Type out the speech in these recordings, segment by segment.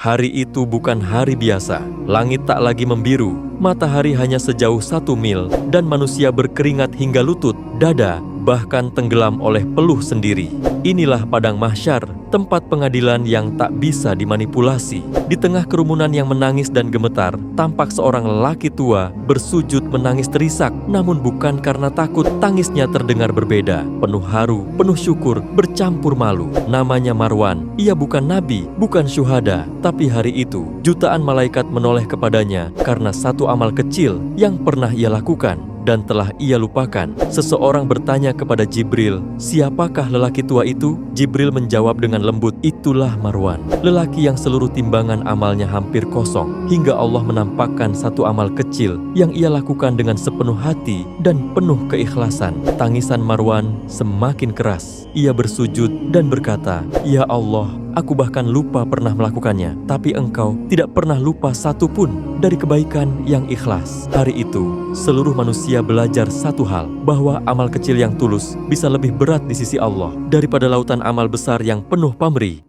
Hari itu bukan hari biasa. Langit tak lagi membiru, matahari hanya sejauh 1 mil, dan manusia berkeringat hingga lutut, dada, bahkan tenggelam oleh peluh sendiri. Inilah padang mahsyar, tempat pengadilan yang tak bisa dimanipulasi. Di tengah kerumunan yang menangis dan gemetar, tampak seorang lelaki tua bersujud menangis terisak, namun bukan karena takut. Tangisnya terdengar berbeda, penuh haru, penuh syukur, bercampur malu. Namanya Marwan. Ia bukan nabi, bukan syuhada, tapi hari itu jutaan malaikat menoleh kepadanya karena satu amal kecil yang pernah ia lakukan dan telah ia lupakan. Seseorang bertanya kepada Jibril, "Siapakah lelaki tua itu?" Jibril menjawab dengan lembut, "Itulah Marwan, lelaki yang seluruh timbangan amalnya hampir kosong, hingga Allah menampakkan satu amal kecil yang ia lakukan dengan sepenuh hati dan penuh keikhlasan." Tangisan Marwan semakin keras. Ia bersujud dan berkata, "Ya Allah, aku bahkan lupa pernah melakukannya, tapi Engkau tidak pernah lupa satu pun dari kebaikan yang ikhlas." Hari itu, seluruh manusia belajar satu hal, bahwa amal kecil yang tulus bisa lebih berat di sisi Allah daripada lautan amal besar yang penuh pamrih.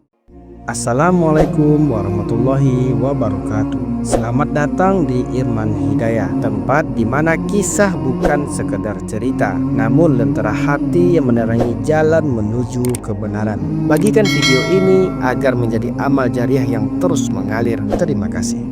Assalamualaikum warahmatullahi wabarakatuh. Selamat datang di Irman Hidayah, tempat di mana kisah bukan sekedar cerita, namun lentera hati yang menerangi jalan menuju kebenaran. Bagikan video ini agar menjadi amal jariah yang terus mengalir. Terima kasih.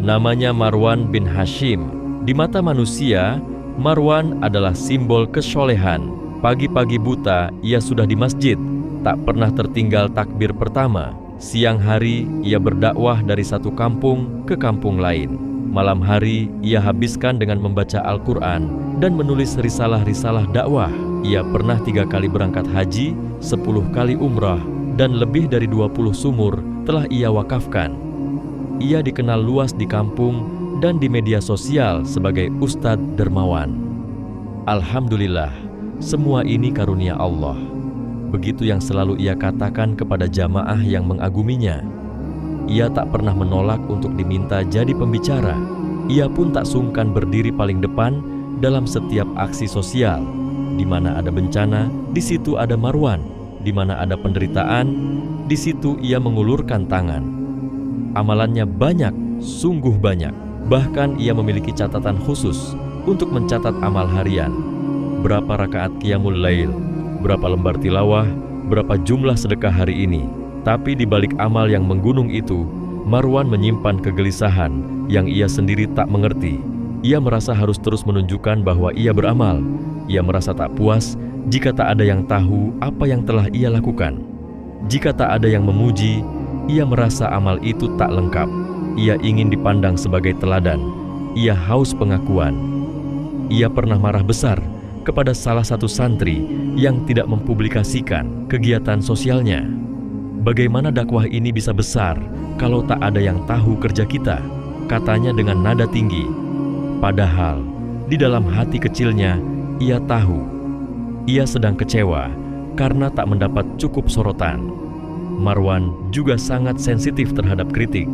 Namanya Marwan bin Hashim. Di mata manusia, Marwan adalah simbol kesolehan. Pagi-pagi buta, ia sudah di masjid. Tak pernah tertinggal takbir pertama. Siang hari, ia berdakwah dari satu kampung ke kampung lain. Malam hari, ia habiskan dengan membaca Al-Quran dan menulis risalah-risalah dakwah. Ia pernah 3 kali berangkat haji, 10 kali umrah, dan lebih dari 20 sumur telah ia wakafkan. Ia dikenal luas di kampung dan di media sosial sebagai Ustadz Dermawan. Alhamdulillah, semua ini karunia Allah. Begitu yang selalu ia katakan kepada jamaah yang mengaguminya. Ia tak pernah menolak untuk diminta jadi pembicara. Ia pun tak sungkan berdiri paling depan dalam setiap aksi sosial. Di mana ada bencana, di situ ada Marwan. Di mana ada penderitaan, di situ ia mengulurkan tangan. Amalannya banyak, sungguh banyak. Bahkan ia memiliki catatan khusus untuk mencatat amal harian. Berapa rakaat qiyamul lail, berapa lembar tilawah, berapa jumlah sedekah hari ini. Tapi di balik amal yang menggunung itu, Marwan menyimpan kegelisahan yang ia sendiri tak mengerti. Ia merasa harus terus menunjukkan bahwa ia beramal. Ia merasa tak puas jika tak ada yang tahu apa yang telah ia lakukan. Jika tak ada yang memuji, ia merasa amal itu tak lengkap. Ia ingin dipandang sebagai teladan. Ia haus pengakuan. Ia pernah marah besar kepada salah satu santri yang tidak mempublikasikan kegiatan sosialnya. Bagaimana dakwah ini bisa besar kalau tak ada yang tahu kerja kita? Katanya dengan nada tinggi. Padahal di dalam hati kecilnya ia tahu. Ia sedang kecewa karena tak mendapat cukup sorotan. Marwan juga sangat sensitif terhadap kritik.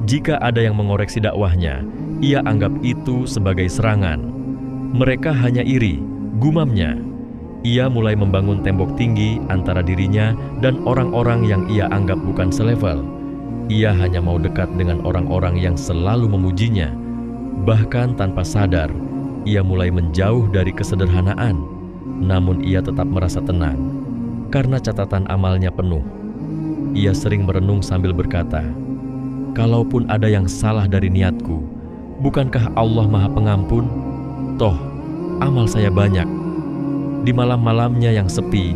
Jika ada yang mengoreksi dakwahnya, ia anggap itu sebagai serangan. Mereka hanya iri, gumamnya. Ia mulai membangun tembok tinggi antara dirinya dan orang-orang yang ia anggap bukan selevel. Ia hanya mau dekat dengan orang-orang yang selalu memujinya. Bahkan tanpa sadar, ia mulai menjauh dari kesederhanaan. Namun ia tetap merasa tenang, karena catatan amalnya penuh. Ia sering merenung sambil berkata, "Kalaupun ada yang salah dari niatku, bukankah Allah Maha Pengampun? Toh, amal saya banyak." Di malam-malamnya yang sepi,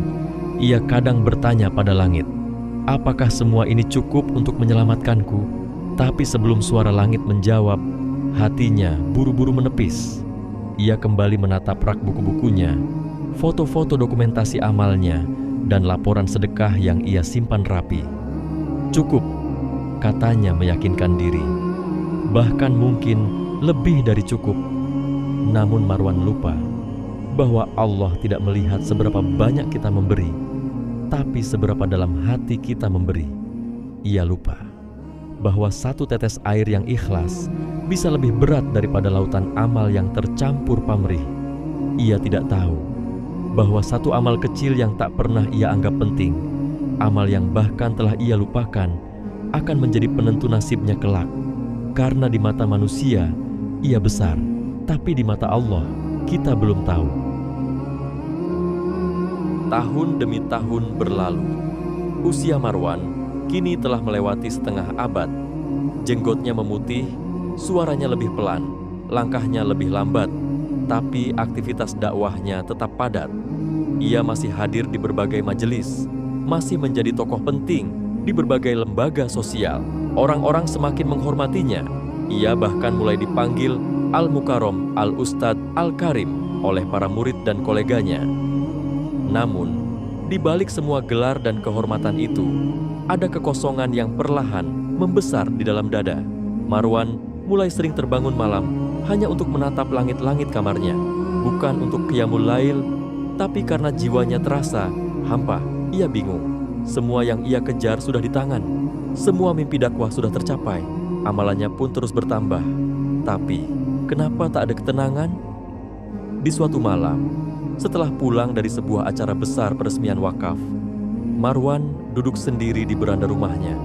ia kadang bertanya pada langit, "Apakah semua ini cukup untuk menyelamatkanku?" Tapi sebelum suara langit menjawab, hatinya buru-buru menepis. Ia kembali menatap rak buku-bukunya, foto-foto dokumentasi amalnya, dan laporan sedekah yang ia simpan rapi. "Cukup," katanya meyakinkan diri. Bahkan mungkin lebih dari cukup. Namun Marwan lupa bahwa Allah tidak melihat seberapa banyak kita memberi, tapi seberapa dalam hati kita memberi. Ia lupa bahwa satu tetes air yang ikhlas bisa lebih berat daripada lautan amal yang tercampur pamrih. Ia tidak tahu bahwa satu amal kecil yang tak pernah ia anggap penting, amal yang bahkan telah ia lupakan, akan menjadi penentu nasibnya kelak. Karena di mata manusia, ia besar, tapi di mata Allah, kita belum tahu. Tahun demi tahun berlalu. Usia Marwan kini telah melewati setengah abad. Jenggotnya memutih, suaranya lebih pelan, langkahnya lebih lambat, tapi aktivitas dakwahnya tetap padat. Ia masih hadir di berbagai majelis, masih menjadi tokoh penting di berbagai lembaga sosial. Orang-orang semakin menghormatinya. Ia bahkan mulai dipanggil Al-Mukarram, Al-Ustadz, Al-Karim oleh para murid dan koleganya. Namun, di balik semua gelar dan kehormatan itu, ada kekosongan yang perlahan membesar di dalam dada. Marwan mulai sering terbangun malam hanya untuk menatap langit-langit kamarnya. Bukan untuk qiyamul lail, tapi karena jiwanya terasa hampa. Ia bingung. Semua yang ia kejar sudah di tangan. Semua mimpi dakwah sudah tercapai. Amalannya pun terus bertambah. Tapi, kenapa tak ada ketenangan? Di suatu malam, setelah pulang dari sebuah acara besar peresmian wakaf, Marwan duduk sendiri di beranda rumahnya.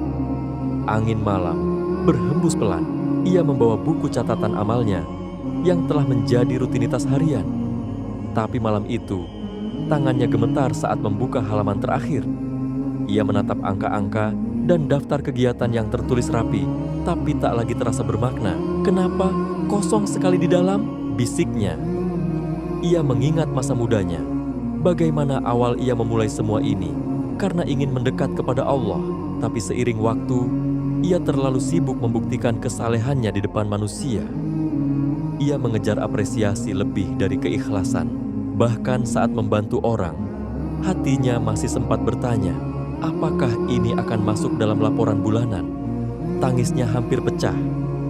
Angin malam berhembus pelan. Ia membawa buku catatan amalnya yang telah menjadi rutinitas harian. Tapi malam itu, tangannya gemetar saat membuka halaman terakhir. Ia menatap angka-angka dan daftar kegiatan yang tertulis rapi, tapi tak lagi terasa bermakna. Kenapa? Kosong sekali di dalam, bisiknya. Ia mengingat masa mudanya. Bagaimana awal ia memulai semua ini? Karena ingin mendekat kepada Allah. Tapi seiring waktu, ia terlalu sibuk membuktikan kesalehannya di depan manusia. Ia mengejar apresiasi lebih dari keikhlasan. Bahkan saat membantu orang, hatinya masih sempat bertanya, apakah ini akan masuk dalam laporan bulanan? Tangisnya hampir pecah,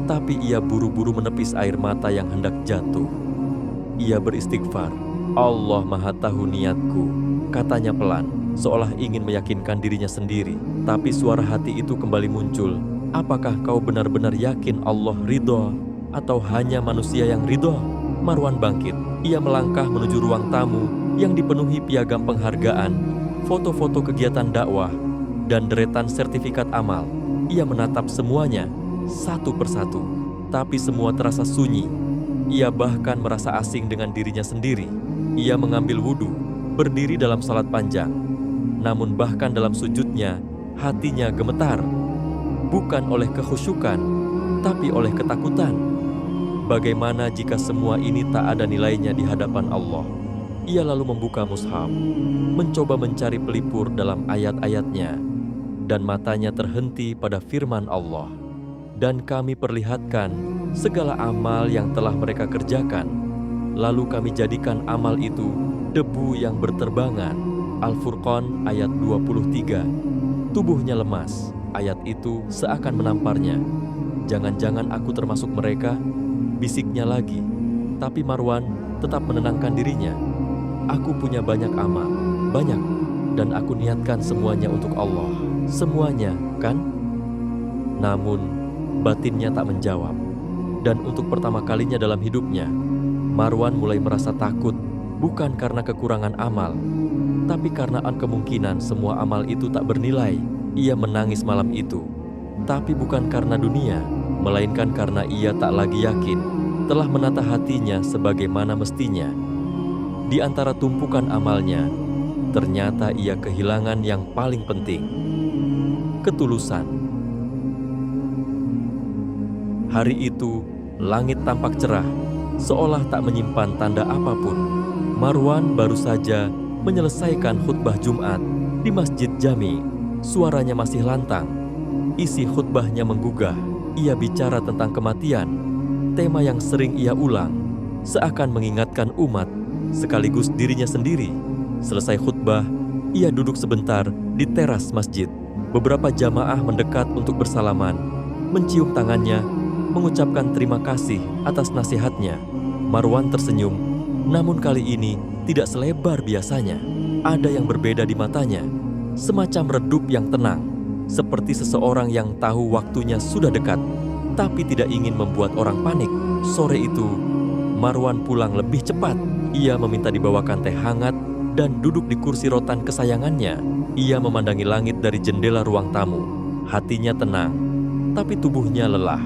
tapi ia buru-buru menepis air mata yang hendak jatuh. Ia beristighfar, Allah Maha Tahu niatku, katanya pelan, seolah ingin meyakinkan dirinya sendiri. Tapi suara hati itu kembali muncul. Apakah kau benar-benar yakin Allah ridho, atau hanya manusia yang ridho? Marwan bangkit. Ia melangkah menuju ruang tamu yang dipenuhi piagam penghargaan, foto-foto kegiatan dakwah, dan deretan sertifikat amal. Ia menatap semuanya, satu persatu. Tapi semua terasa sunyi. Ia bahkan merasa asing dengan dirinya sendiri. Ia mengambil wudhu, berdiri dalam salat panjang. Namun bahkan dalam sujudnya, hatinya gemetar. Bukan oleh kekhusyukan, tapi oleh ketakutan. Bagaimana jika semua ini tak ada nilainya di hadapan Allah? Ia lalu membuka mushaf, mencoba mencari pelipur dalam ayat-ayatnya, dan matanya terhenti pada firman Allah. Dan kami perlihatkan segala amal yang telah mereka kerjakan, lalu kami jadikan amal itu debu yang berterbangan. Al-Furqan ayat 23. Tubuhnya lemas, ayat itu seakan menamparnya. Jangan-jangan aku termasuk mereka, bisiknya lagi. Tapi Marwan tetap menenangkan dirinya. Aku punya banyak amal, banyak, dan aku niatkan semuanya untuk Allah. Semuanya, kan? Namun, batinnya tak menjawab. Dan untuk pertama kalinya dalam hidupnya, Marwan mulai merasa takut, bukan karena kekurangan amal, tapi karena kemungkinan semua amal itu tak bernilai. Ia menangis malam itu, tapi bukan karena dunia, melainkan karena ia tak lagi yakin telah menata hatinya sebagaimana mestinya. Di antara tumpukan amalnya, ternyata ia kehilangan yang paling penting, ketulusan. Hari itu, langit tampak cerah, seolah tak menyimpan tanda apapun. Marwan baru saja menyelesaikan khutbah Jumat di Masjid Jami. Suaranya masih lantang. Isi khutbahnya menggugah. Ia bicara tentang kematian, tema yang sering ia ulang, seakan mengingatkan umat, sekaligus dirinya sendiri. Selesai khutbah, ia duduk sebentar di teras masjid. Beberapa jamaah mendekat untuk bersalaman, mencium tangannya, mengucapkan terima kasih atas nasihatnya. Marwan tersenyum, namun kali ini tidak selebar biasanya. Ada yang berbeda di matanya, semacam redup yang tenang, seperti seseorang yang tahu waktunya sudah dekat, tapi tidak ingin membuat orang panik. Sore itu, Marwan pulang lebih cepat. Ia meminta dibawakan teh hangat dan duduk di kursi rotan kesayangannya. Ia memandangi langit dari jendela ruang tamu. Hatinya tenang, tapi tubuhnya lelah.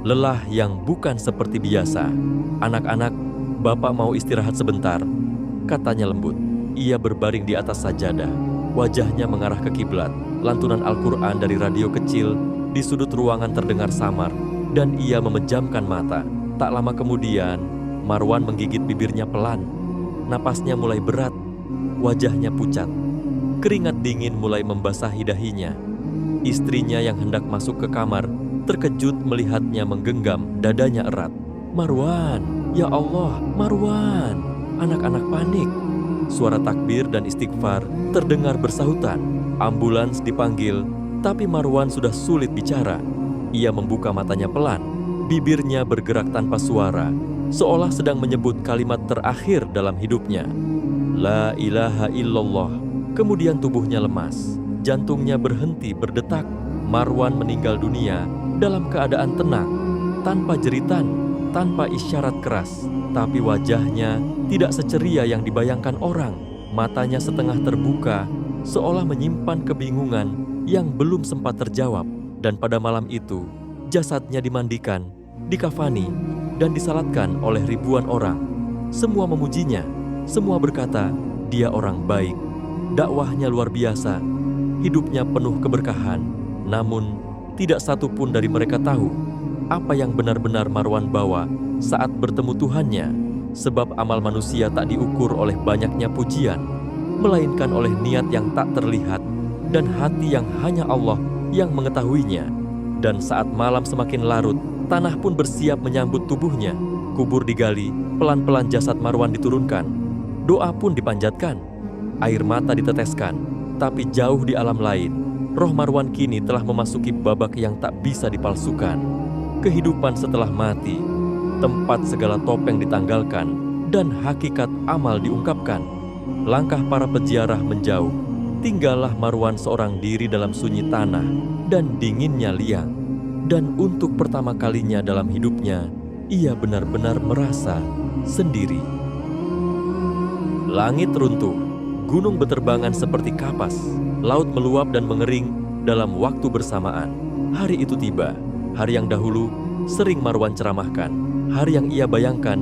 Lelah yang bukan seperti biasa. "Anak-anak, Bapak mau istirahat sebentar," katanya lembut. Ia berbaring di atas sajadah. Wajahnya mengarah ke kiblat. Lantunan Al-Quran dari radio kecil di sudut ruangan terdengar samar, dan ia memejamkan mata. Tak lama kemudian, Marwan menggigit bibirnya pelan. Napasnya mulai berat, wajahnya pucat. Keringat dingin mulai membasahi dahinya. Istrinya yang hendak masuk ke kamar terkejut melihatnya menggenggam dadanya erat. "Marwan, ya Allah, Marwan!" Anak-anak panik. Suara takbir dan istighfar terdengar bersahutan. Ambulans dipanggil, tapi Marwan sudah sulit bicara. Ia membuka matanya pelan. Bibirnya bergerak tanpa suara, seolah sedang menyebut kalimat terakhir dalam hidupnya. La ilaha illallah. Kemudian tubuhnya lemas. Jantungnya berhenti berdetak. Marwan meninggal dunia dalam keadaan tenang, tanpa jeritan, tanpa isyarat keras. Tapi wajahnya tidak seceria yang dibayangkan orang. Matanya setengah terbuka, seolah menyimpan kebingungan yang belum sempat terjawab. Dan pada malam itu, jasadnya dimandikan, dikafani, dan disalatkan oleh ribuan orang. Semua memujinya, semua berkata, dia orang baik. Dakwahnya luar biasa, hidupnya penuh keberkahan. Namun, tidak satu pun dari mereka tahu apa yang benar-benar Marwan bawa saat bertemu Tuhannya. Sebab amal manusia tak diukur oleh banyaknya pujian, melainkan oleh niat yang tak terlihat dan hati yang hanya Allah yang mengetahuinya. Dan saat malam semakin larut, tanah pun bersiap menyambut tubuhnya. Kubur digali, pelan-pelan jasad Marwan diturunkan. Doa pun dipanjatkan, air mata diteteskan. Tapi jauh di alam lain, roh Marwan kini telah memasuki babak yang tak bisa dipalsukan. Kehidupan setelah mati, tempat segala topeng ditanggalkan, dan hakikat amal diungkapkan. Langkah para peziarah menjauh. Tinggallah Marwan seorang diri dalam sunyi tanah dan dinginnya liang. Dan untuk pertama kalinya dalam hidupnya, ia benar-benar merasa sendiri. Langit runtuh, gunung beterbangan seperti kapas, laut meluap dan mengering dalam waktu bersamaan. Hari itu tiba, hari yang dahulu sering Marwan ceramahkan, hari yang ia bayangkan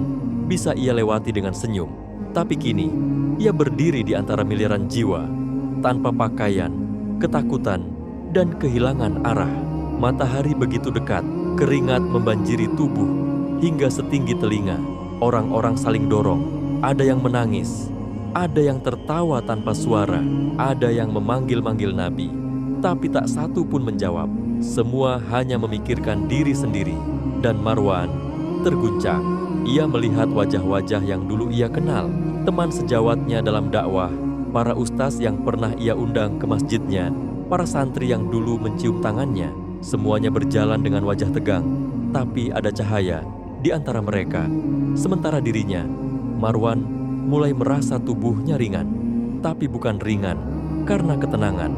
bisa ia lewati dengan senyum. Tapi kini, ia berdiri di antara miliaran jiwa, tanpa pakaian, ketakutan, dan kehilangan arah. Matahari begitu dekat, keringat membanjiri tubuh, hingga setinggi telinga. Orang-orang saling dorong, ada yang menangis, ada yang tertawa tanpa suara, ada yang memanggil-manggil Nabi. Tapi tak satu pun menjawab, semua hanya memikirkan diri sendiri. Dan Marwan terguncang. Ia melihat wajah-wajah yang dulu ia kenal, teman sejawatnya dalam dakwah, para ustaz yang pernah ia undang ke masjidnya, para santri yang dulu mencium tangannya. Semuanya berjalan dengan wajah tegang, tapi ada cahaya di antara mereka. Sementara dirinya, Marwan mulai merasa tubuhnya ringan, tapi bukan ringan karena ketenangan,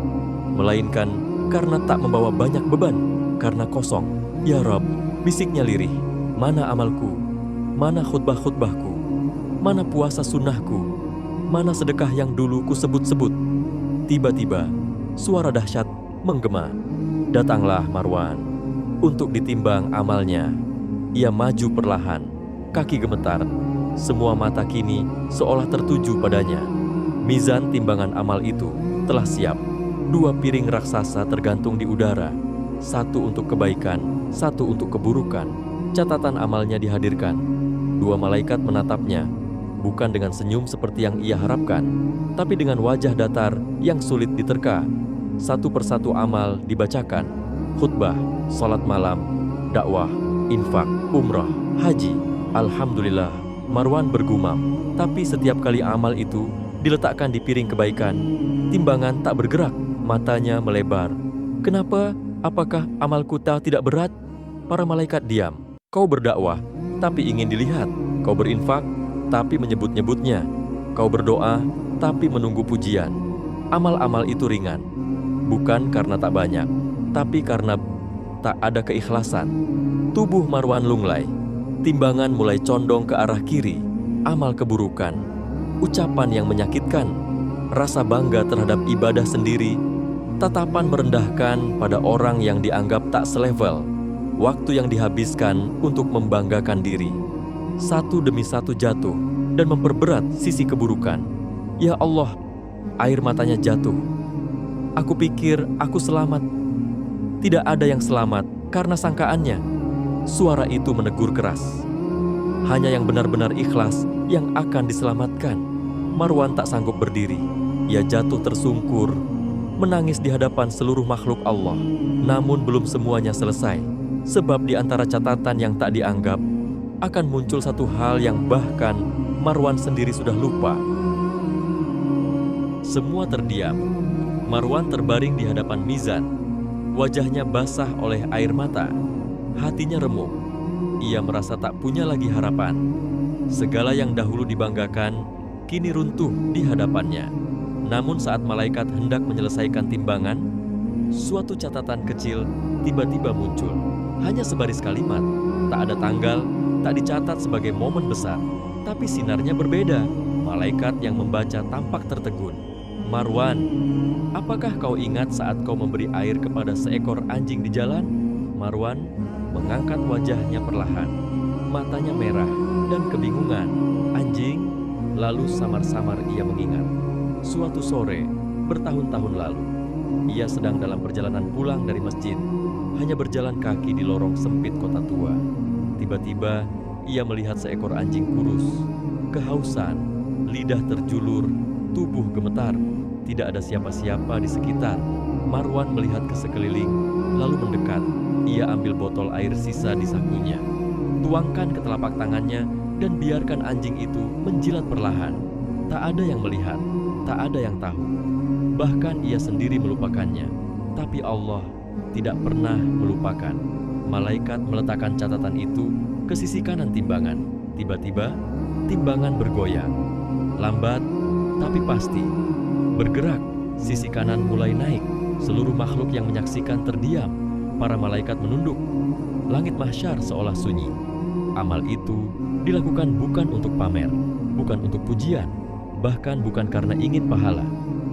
melainkan karena tak membawa banyak beban, karena kosong. Ya Rob, bisiknya lirih, mana amalku, mana khutbah-khutbahku, mana puasa sunnahku, mana sedekah yang dulu ku sebut-sebut. Tiba-tiba, suara dahsyat menggema. Datanglah Marwan untuk ditimbang amalnya. Ia maju perlahan, kaki gemetar. Semua mata kini seolah tertuju padanya. Mizan timbangan amal itu telah siap. 2 piring raksasa tergantung di udara. 1 untuk kebaikan, 1 untuk keburukan. Catatan amalnya dihadirkan. 2 malaikat menatapnya, bukan dengan senyum seperti yang ia harapkan, tapi dengan wajah datar yang sulit diterka. 1 persatu amal dibacakan. Khutbah, salat malam, dakwah, infak, umrah, haji. Alhamdulillah, Marwan bergumam. Tapi setiap kali amal itu diletakkan di piring kebaikan, timbangan tak bergerak, matanya melebar. Kenapa? Apakah amalku tidak berat? Para malaikat diam. Kau berdakwah, tapi ingin dilihat. Kau berinfak, tapi menyebut-nyebutnya. Kau berdoa, tapi menunggu pujian. Amal-amal itu ringan. Bukan karena tak banyak, tapi karena tak ada keikhlasan. Tubuh Marwan lunglai. Timbangan mulai condong ke arah kiri. Amal keburukan. Ucapan yang menyakitkan. Rasa bangga terhadap ibadah sendiri tatapan merendahkan pada orang yang dianggap tak selevel, waktu yang dihabiskan untuk membanggakan diri. Satu demi satu jatuh dan memperberat sisi keburukan. Ya Allah, air matanya jatuh. Aku pikir aku selamat. Tidak ada yang selamat karena sangkaannya. Suara itu menegur keras. Hanya yang benar-benar ikhlas yang akan diselamatkan. Marwan tak sanggup berdiri. Ia jatuh tersungkur, menangis di hadapan seluruh makhluk Allah. Namun belum semuanya selesai. Sebab di antara catatan yang tak dianggap, akan muncul satu hal yang bahkan Marwan sendiri sudah lupa. Semua terdiam. Marwan terbaring di hadapan mizan. Wajahnya basah oleh air mata. Hatinya remuk. Ia merasa tak punya lagi harapan. Segala yang dahulu dibanggakan, kini runtuh di hadapannya. Namun saat malaikat hendak menyelesaikan timbangan, suatu catatan kecil tiba-tiba muncul. Hanya sebaris kalimat, tak ada tanggal, tak dicatat sebagai momen besar. Tapi sinarnya berbeda. Malaikat yang membaca tampak tertegun. Marwan, apakah kau ingat saat kau memberi air kepada seekor anjing di jalan? Marwan mengangkat wajahnya perlahan. Matanya merah dan kebingungan. Anjing? Lalu samar-samar ia mengingat. Suatu sore, bertahun-tahun lalu, ia sedang dalam perjalanan pulang dari masjid. Hanya berjalan kaki di lorong sempit kota tua. Tiba-tiba, ia melihat seekor anjing kurus, kehausan, lidah terjulur, tubuh gemetar. Tidak ada siapa-siapa di sekitar. Marwan melihat ke sekeliling, lalu mendekat. Ia ambil botol air sisa di sakunya, tuangkan ke telapak tangannya, dan biarkan anjing itu menjilat perlahan. Tak ada yang melihat, tak ada yang tahu. Bahkan ia sendiri melupakannya. Tapi Allah tidak pernah melupakan. Malaikat meletakkan catatan itu ke sisi kanan timbangan. Tiba-tiba, timbangan bergoyang. Lambat, tapi pasti. Bergerak, sisi kanan mulai naik. Seluruh makhluk yang menyaksikan terdiam. Para malaikat menunduk. Langit mahsyar seolah sunyi. Amal itu dilakukan bukan untuk pamer, bukan untuk pujian, bahkan bukan karena ingin pahala.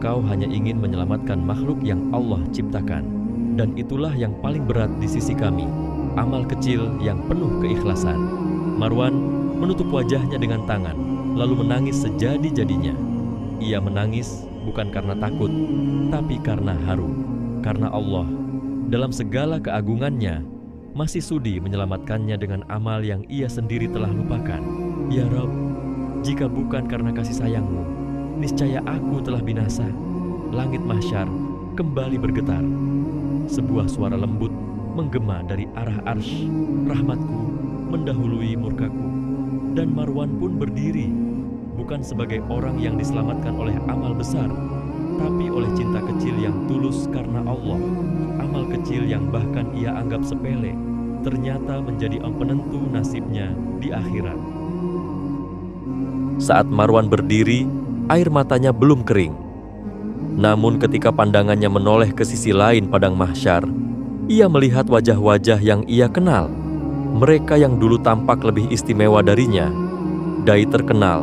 Kau hanya ingin menyelamatkan makhluk yang Allah ciptakan. Dan itulah yang paling berat di sisi kami. Amal kecil yang penuh keikhlasan. Marwan menutup wajahnya dengan tangan, lalu menangis sejadi-jadinya. Ia menangis bukan karena takut, tapi karena haru. Karena Allah, dalam segala keagungannya, masih sudi menyelamatkannya dengan amal yang ia sendiri telah lupakan. Ya Rabb, jika bukan karena kasih sayang-Mu, niscaya aku telah binasa. Langit mahsyar kembali bergetar. Sebuah suara lembut menggema dari arah arsy. Rahmatku mendahului murkaku. Dan Marwan pun berdiri, bukan sebagai orang yang diselamatkan oleh amal besar, tapi oleh cinta kecil yang tulus karena Allah. Amal kecil yang bahkan ia anggap sepele, ternyata menjadi penentu nasibnya di akhirat. Saat Marwan berdiri, air matanya belum kering. Namun ketika pandangannya menoleh ke sisi lain padang mahsyar, ia melihat wajah-wajah yang ia kenal. Mereka yang dulu tampak lebih istimewa darinya, dai terkenal,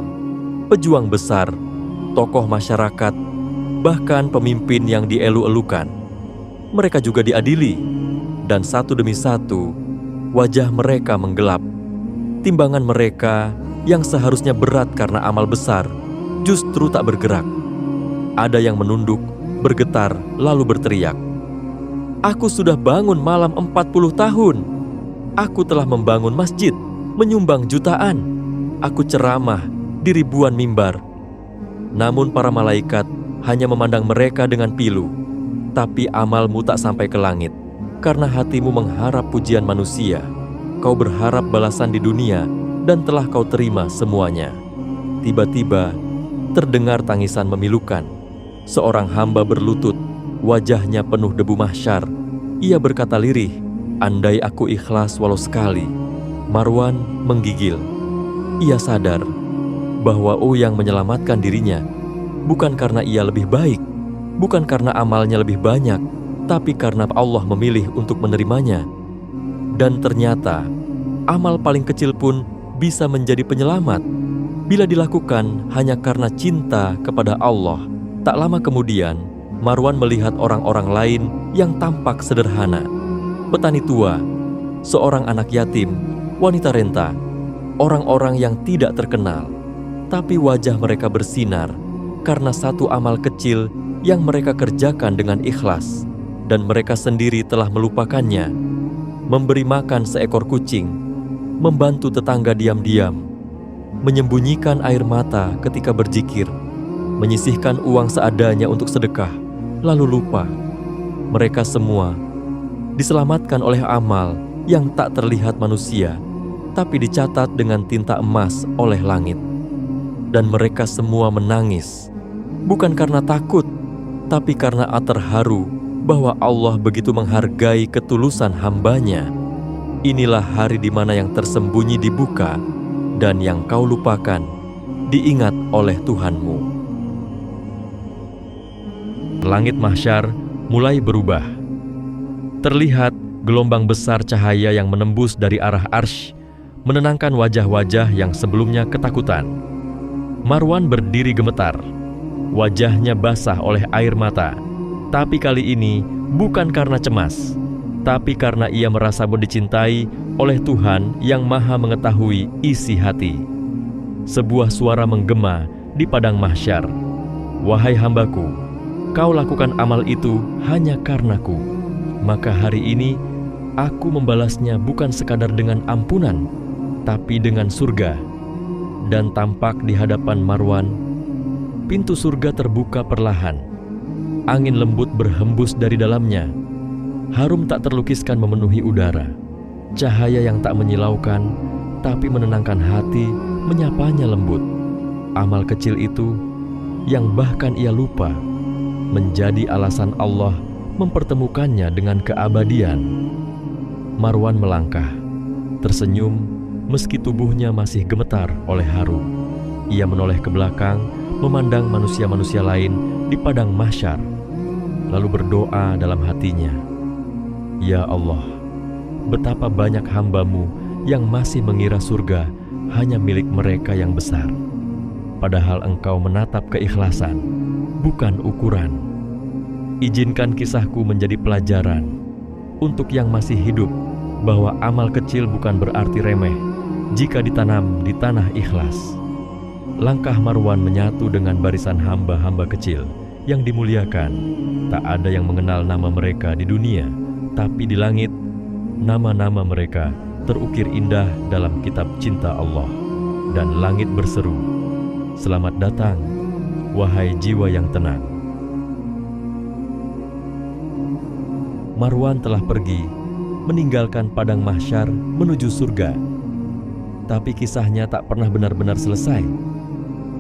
pejuang besar, tokoh masyarakat, bahkan pemimpin yang dielu-elukan. Mereka juga diadili, dan satu demi satu, wajah mereka menggelap. Timbangan mereka yang seharusnya berat karena amal besar, justru tak bergerak. Ada yang menunduk, bergetar, lalu berteriak, "Aku sudah bangun malam 40 tahun. Aku telah membangun masjid, menyumbang jutaan. Aku ceramah di ribuan mimbar." Namun para malaikat hanya memandang mereka dengan pilu. Tapi amalmu tak sampai ke langit, karena hatimu mengharap pujian manusia. Kau berharap balasan di dunia, dan telah kau terima semuanya. Tiba-tiba, terdengar tangisan memilukan. Seorang hamba berlutut, wajahnya penuh debu mahsyar. Ia berkata lirih, "Andai aku ikhlas walau sekali." Marwan menggigil. Ia sadar bahwa yang menyelamatkan dirinya bukan karena ia lebih baik, bukan karena amalnya lebih banyak, tapi karena Allah memilih untuk menerimanya. Dan ternyata, amal paling kecil pun bisa menjadi penyelamat bila dilakukan hanya karena cinta kepada Allah. Tak lama kemudian, Marwan melihat orang-orang lain yang tampak sederhana. Petani tua, seorang anak yatim, wanita renta, orang-orang yang tidak terkenal. Tapi wajah mereka bersinar karena satu amal kecil yang mereka kerjakan dengan ikhlas, dan mereka sendiri telah melupakannya. Memberi makan seekor kucing, membantu tetangga diam-diam, menyembunyikan air mata ketika berzikir, menyisihkan uang seadanya untuk sedekah, lalu lupa. Mereka semua diselamatkan oleh amal yang tak terlihat manusia, tapi dicatat dengan tinta emas oleh langit. Dan mereka semua menangis, bukan karena takut, tapi karena terharu bahwa Allah begitu menghargai ketulusan hamba-Nya. Inilah hari di mana yang tersembunyi dibuka, dan yang kau lupakan diingat oleh Tuhanmu. Langit mahsyar mulai berubah. Terlihat gelombang besar cahaya yang menembus dari arah arsy, menenangkan wajah-wajah yang sebelumnya ketakutan. Marwan berdiri gemetar. Wajahnya basah oleh air mata. Tapi kali ini bukan karena cemas, tapi karena ia merasa dicintai oleh Tuhan yang Maha mengetahui isi hati. Sebuah suara menggema di padang mahsyar. Wahai hambaku, kau lakukan amal itu hanya karenaku. Maka hari ini aku membalasnya bukan sekadar dengan ampunan, tapi dengan surga. Dan tampak di hadapan Marwan, pintu surga terbuka perlahan. Angin lembut berhembus dari dalamnya. Harum tak terlukiskan memenuhi udara. Cahaya yang tak menyilaukan, tapi menenangkan hati, menyapanya lembut. Amal kecil itu, yang bahkan ia lupa, menjadi alasan Allah mempertemukannya dengan keabadian. Marwan melangkah, tersenyum, meski tubuhnya masih gemetar oleh haru. Ia menoleh ke belakang, memandang manusia-manusia lain di padang mahsyar, lalu berdoa dalam hatinya, Ya Allah, betapa banyak hamba-Mu yang masih mengira surga hanya milik mereka yang besar. Padahal Engkau menatap keikhlasan, bukan ukuran. Izinkan kisahku menjadi pelajaran untuk yang masih hidup, bahwa amal kecil bukan berarti remeh jika ditanam di tanah ikhlas. Langkah Marwan menyatu dengan barisan hamba-hamba kecil yang dimuliakan. Tak ada yang mengenal nama mereka di dunia, tapi di langit, nama-nama mereka terukir indah dalam kitab cinta Allah. Dan langit berseru, Selamat datang, wahai jiwa yang tenang. Marwan telah pergi, meninggalkan padang mahsyar menuju surga. Tapi kisahnya tak pernah benar-benar selesai.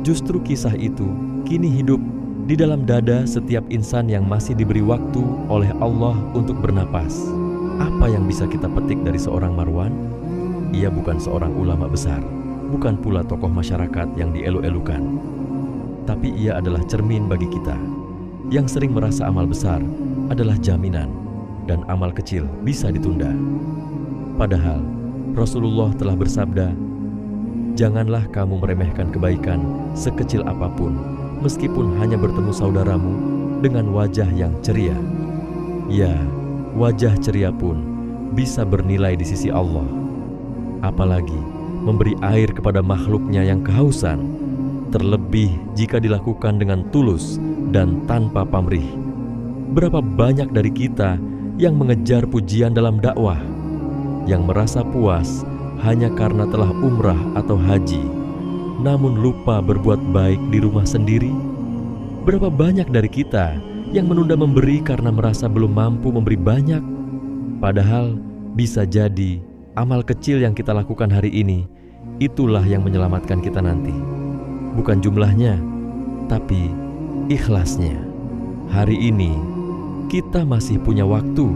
Justru kisah itu kini hidup di dalam dada setiap insan yang masih diberi waktu oleh Allah untuk bernapas. Apa yang bisa kita petik dari seorang Marwan? Ia bukan seorang ulama besar, bukan pula tokoh masyarakat yang dielu-elukan. Tapi ia adalah cermin bagi kita yang sering merasa amal besar adalah jaminan dan amal kecil bisa ditunda. Padahal Rasulullah telah bersabda, janganlah kamu meremehkan kebaikan sekecil apapun, meskipun hanya bertemu saudaramu dengan wajah yang ceria. Ya, wajah ceria pun bisa bernilai di sisi Allah. Apalagi memberi air kepada makhluknya yang kehausan, terlebih jika dilakukan dengan tulus dan tanpa pamrih. Berapa banyak dari kita yang mengejar pujian dalam dakwah, yang merasa puas hanya karena telah umrah atau haji, namun lupa berbuat baik di rumah sendiri? Berapa banyak dari kita yang menunda memberi karena merasa belum mampu memberi banyak? Padahal bisa jadi amal kecil yang kita lakukan hari ini, itulah yang menyelamatkan kita nanti. Bukan jumlahnya, tapi ikhlasnya. Hari ini kita masih punya waktu.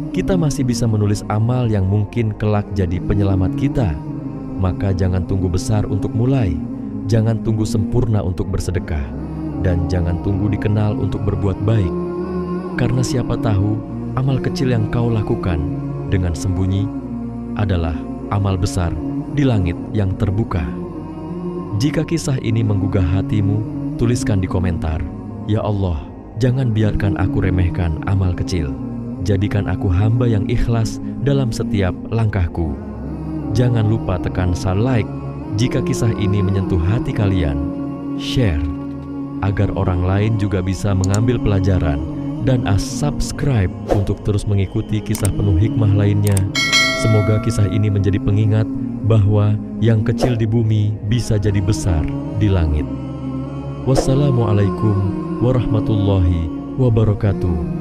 Kita masih bisa menulis amal yang mungkin kelak jadi penyelamat kita. Maka jangan tunggu besar untuk mulai, jangan tunggu sempurna untuk bersedekah, dan jangan tunggu dikenal untuk berbuat baik. Karena siapa tahu amal kecil yang kau lakukan dengan sembunyi adalah amal besar di langit yang terbuka. Jika kisah ini menggugah hatimu, tuliskan di komentar, Ya Allah, Jangan biarkan aku remehkan amal kecil. Jadikan aku hamba yang ikhlas dalam setiap langkahku. Jangan lupa tekan like jika kisah ini menyentuh hati kalian. Share agar orang lain juga bisa mengambil pelajaran, dan subscribe untuk terus mengikuti kisah penuh hikmah lainnya. Semoga kisah ini menjadi pengingat bahwa yang kecil di bumi bisa jadi besar di langit. Wassalamualaikum warahmatullahi wabarakatuh.